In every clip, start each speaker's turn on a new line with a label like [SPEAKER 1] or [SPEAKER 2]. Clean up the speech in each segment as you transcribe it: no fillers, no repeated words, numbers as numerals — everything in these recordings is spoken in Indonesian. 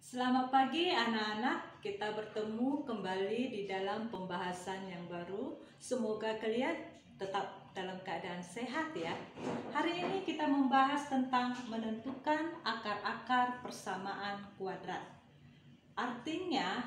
[SPEAKER 1] Selamat pagi anak-anak, kita bertemu kembali di dalam pembahasan yang baru. Semoga kalian tetap dalam keadaan sehat ya. Hari ini kita membahas tentang menentukan akar-akar persamaan kuadrat. Artinya,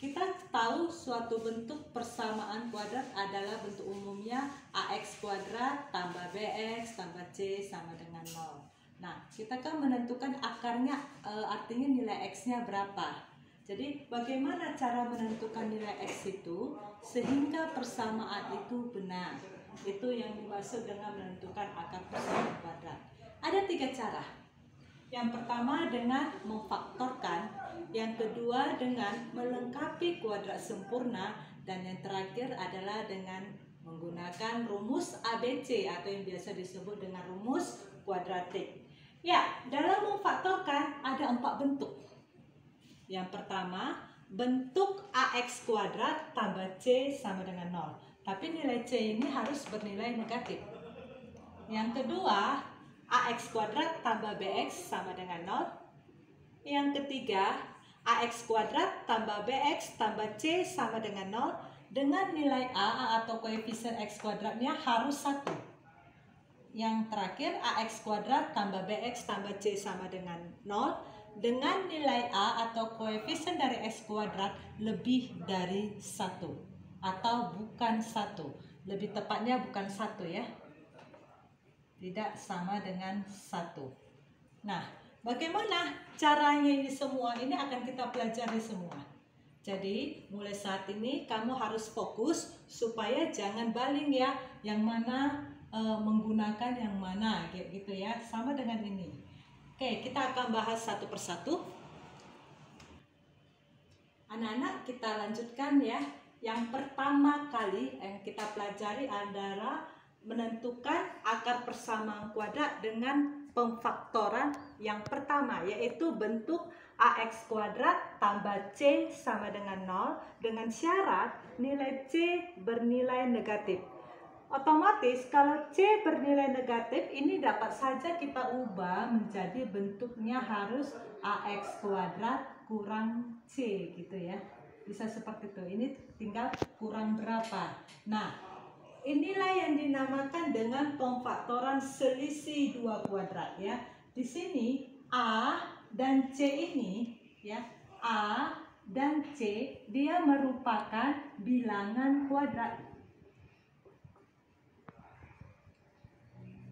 [SPEAKER 1] kita tahu suatu bentuk persamaan kuadrat adalah bentuk umumnya AX kuadrat tambah BX tambah C sama dengan 0. Nah, kita kan menentukan akarnya, artinya nilai X-nya berapa. Jadi, bagaimana cara menentukan nilai X itu sehingga persamaan itu benar? Itu yang dimaksud dengan menentukan akar persamaan kuadrat. Ada 3 cara. Yang pertama dengan memfaktorkan, yang kedua dengan melengkapi kuadrat sempurna, dan yang terakhir adalah dengan menggunakan rumus ABC atau yang biasa disebut dengan rumus kuadratik. Ya, dalam memfaktorkan ada 4 bentuk. Yang pertama, bentuk AX kuadrat tambah C sama dengan 0. Tapi nilai C ini harus bernilai negatif. Yang kedua, AX kuadrat tambah BX sama dengan 0. Yang ketiga, AX kuadrat tambah BX tambah C sama dengan 0 dengan nilai A atau koefisien X kuadratnya harus 1. Yang terakhir, AX kuadrat tambah BX tambah C sama dengan 0 dengan nilai A atau koefisien dari X kuadrat lebih dari 1 atau bukan 1. Lebih tepatnya bukan 1 ya. Tidak sama dengan 1. Nah, bagaimana caranya ini semua? Ini akan kita pelajari semua. Jadi, mulai saat ini kamu harus fokus supaya jangan baling ya. Yang mana menggunakan yang mana gitu ya. Sama dengan ini. Oke, kita akan bahas satu persatu. Anak-anak, kita lanjutkan ya. Yang pertama kali yang kita pelajari adalah menentukan akar persamaan kuadrat dengan pemfaktoran yang pertama, yaitu bentuk AX kuadrat tambah C sama dengan 0 dengan syarat nilai C bernilai negatif. Otomatis kalau C bernilai negatif ini dapat saja kita ubah menjadi bentuknya harus AX kuadrat kurang C gitu ya. Bisa seperti itu. Ini tinggal kurang berapa. Nah, inilah yang dinamakan dengan pemfaktoran selisih 2 kuadrat ya. Di sini A dan C ini ya, A dan C dia merupakan bilangan kuadrat.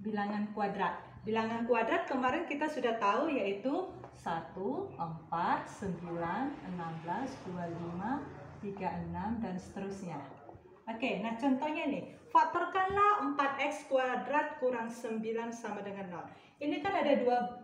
[SPEAKER 1] Bilangan kuadrat. Bilangan kuadrat kemarin kita sudah tahu yaitu 1, 4, 9, 16, 25, 36 dan seterusnya. Oke, nah contohnya nih, faktorkanlah 4x kuadrat kurang 9 sama dengan 0. Ini kan ada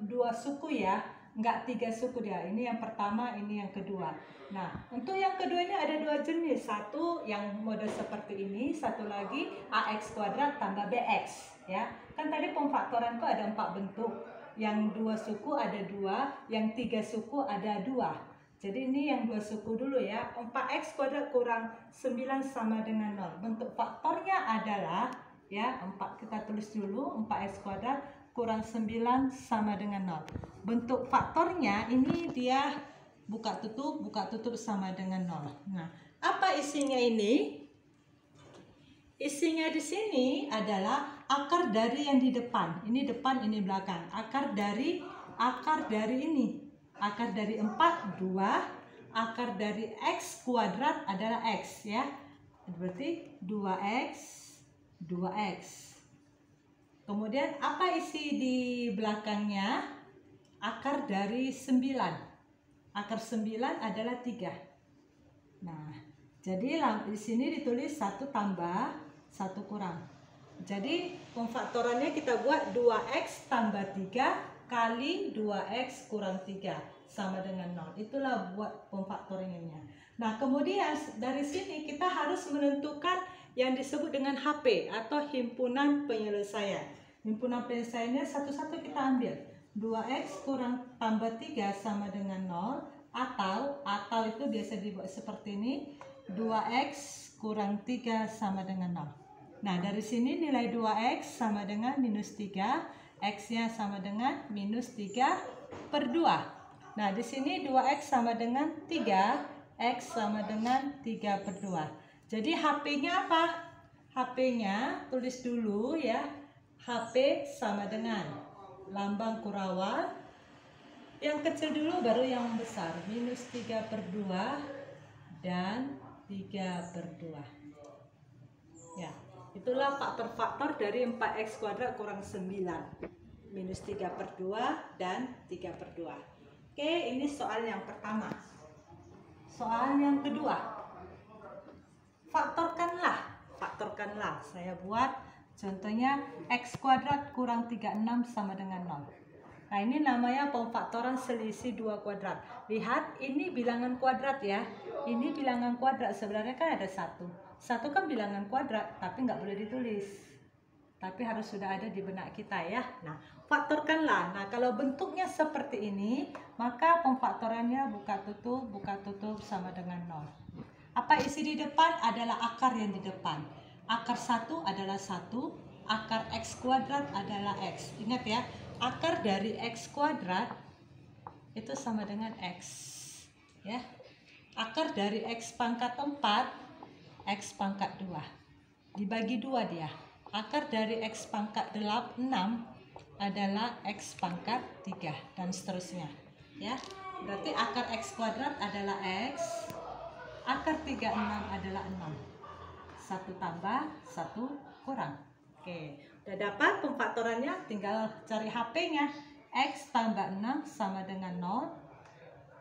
[SPEAKER 1] dua suku ya, enggak 3 suku dia. Ini yang pertama, ini yang kedua. Nah, untuk yang kedua ini ada 2 jenis. Satu yang mode seperti ini, satu lagi AX kuadrat tambah BX ya. Kan tadi pemfaktoran itu ada 4 bentuk. Yang 2 suku ada 2, yang 3 suku ada 2. Jadi ini yang 2 suku dulu ya. 4x kuadrat kurang 9 sama dengan 0. Bentuk faktornya adalah ya, 4 kita tulis dulu, 4x kuadrat kurang 9 sama dengan 0. Bentuk faktornya ini dia buka tutup sama dengan 0. Nah, apa isinya ini? Isinya di sini adalah akar dari yang di depan. Ini depan, ini belakang. Akar dari ini. Akar dari 4, 2. Akar dari X kuadrat adalah X ya. Berarti 2X, 2X. Kemudian apa isi di belakangnya? Akar dari 9. Akar 9 adalah 3. Nah, jadi di sini ditulis 1 tambah 1 kurang. Jadi pemfaktorannya kita buat 2x tambah 3 kali 2x kurang 3 sama dengan 0. Itulah buat pemfaktorannya. Nah, kemudian dari sini kita harus menentukan yang disebut dengan HP atau himpunan penyelesaian. Himpunan penyelesaiannya satu-satu kita ambil. 2x kurang tambah 3 sama dengan 0 atau itu biasa dibuat seperti ini. 2x kurang 3 sama dengan 0. Nah, dari sini nilai 2x sama dengan minus 3. X-nya sama dengan minus 3/2. Nah, di sini 2x sama dengan 3, x sama dengan 3/2. Jadi HP-nya apa? HP-nya tulis dulu ya. HP sama dengan lambang kurawal. Yang kecil dulu baru yang besar. Minus 3/2 dan 3/2. Ya, itulah faktor-faktor dari 4x kuadrat kurang 9. Minus 3/2 dan 3/2. Oke, ini soal yang pertama. Soal yang kedua. Faktorkanlah. Saya buat contohnya x kuadrat kurang 36 sama dengan 0. Nah, ini namanya pemfaktoran selisih 2 kuadrat. Lihat, ini bilangan kuadrat ya. Ini bilangan kuadrat, sebenarnya kan ada 1. 1 kan bilangan kuadrat, tapi nggak boleh ditulis. Tapi harus sudah ada di benak kita ya. Nah, faktorkanlah. Nah, kalau bentuknya seperti ini, maka pemfaktorannya buka tutup sama dengan 0. Apa isi di depan? Adalah akar yang di depan. Akar 1 adalah 1, akar x kuadrat adalah x. Ingat ya, akar dari x kuadrat itu sama dengan x. Ya. Akar dari x pangkat 4, x pangkat 2. Dibagi 2 dia. Akar dari x pangkat 6 adalah x pangkat 3 dan seterusnya. Ya. Berarti akar x kuadrat adalah x. Akar 36 adalah 6. 1 tambah 1 kurang. Oke, udah dapat pemfaktorannya, tinggal cari HP-nya. X tambah 6 sama dengan 0,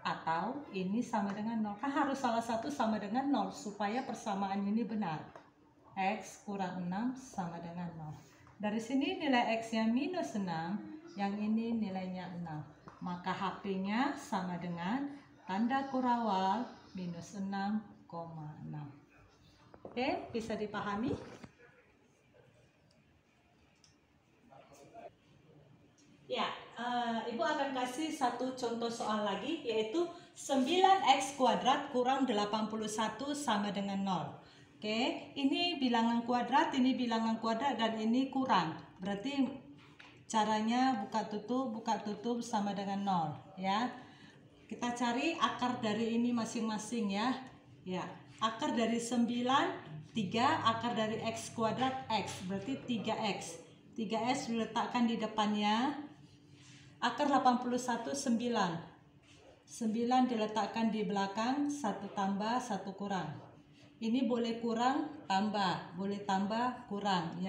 [SPEAKER 1] atau ini sama dengan 0. Kan harus salah satu sama dengan 0 supaya persamaan ini benar. X kurang 6 sama dengan 0. Dari sini nilai X-nya minus 6, yang ini nilainya 6. Maka HP-nya sama dengan tanda kurawal minus 6,6. Oke, bisa dipahami? Ya, Ibu akan kasih satu contoh soal lagi, yaitu 9x kuadrat kurang 81 sama dengan 0. Oke, ini bilangan kuadrat, dan ini kurang. Berarti caranya buka tutup sama dengan 0 ya. Kita cari akar dari ini masing-masing ya. Ya, akar dari 9, 3, akar dari x kuadrat x, berarti 3x. 3x diletakkan di depannya. Akar 81 9. 9 diletakkan di belakang, 1 tambah 1 kurang. Ini boleh kurang tambah, boleh tambah kurang.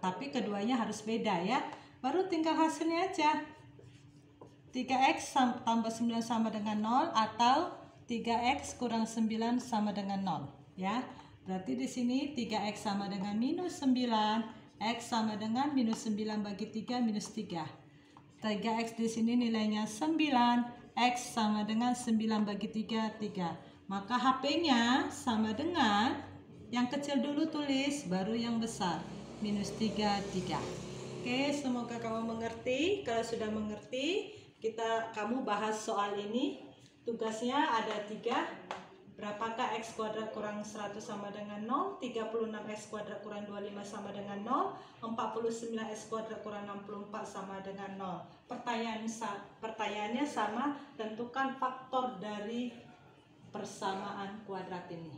[SPEAKER 1] Tapi keduanya harus beda ya. Baru tinggal hasilnya aja. 3x tambah 9 sama dengan 0, atau 3x kurang 9 sama dengan 0 ya. Berarti di sini 3x sama dengan minus 9, x sama dengan minus 9 bagi 3 minus 3. 3x di sini nilainya 9, x sama dengan 9 bagi 3 3. Maka HP-nya sama dengan yang kecil dulu tulis, baru yang besar, minus 3 3. Oke, semoga kamu mengerti. Kalau sudah mengerti, kamu bahas soal ini. Tugasnya ada 3. Berapakah x kuadrat kurang 100 sama dengan 0? 36x kuadrat kurang 25 sama dengan 0. 49x kuadrat kurang 64 sama dengan 0. Pertanyaannya sama, tentukan faktor dari persamaan kuadrat ini.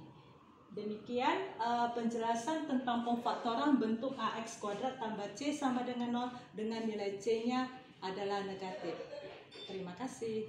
[SPEAKER 1] Demikian penjelasan tentang pemfaktoran bentuk ax kuadrat tambah c sama dengan 0 dengan nilai c-nya adalah negatif. Terima kasih.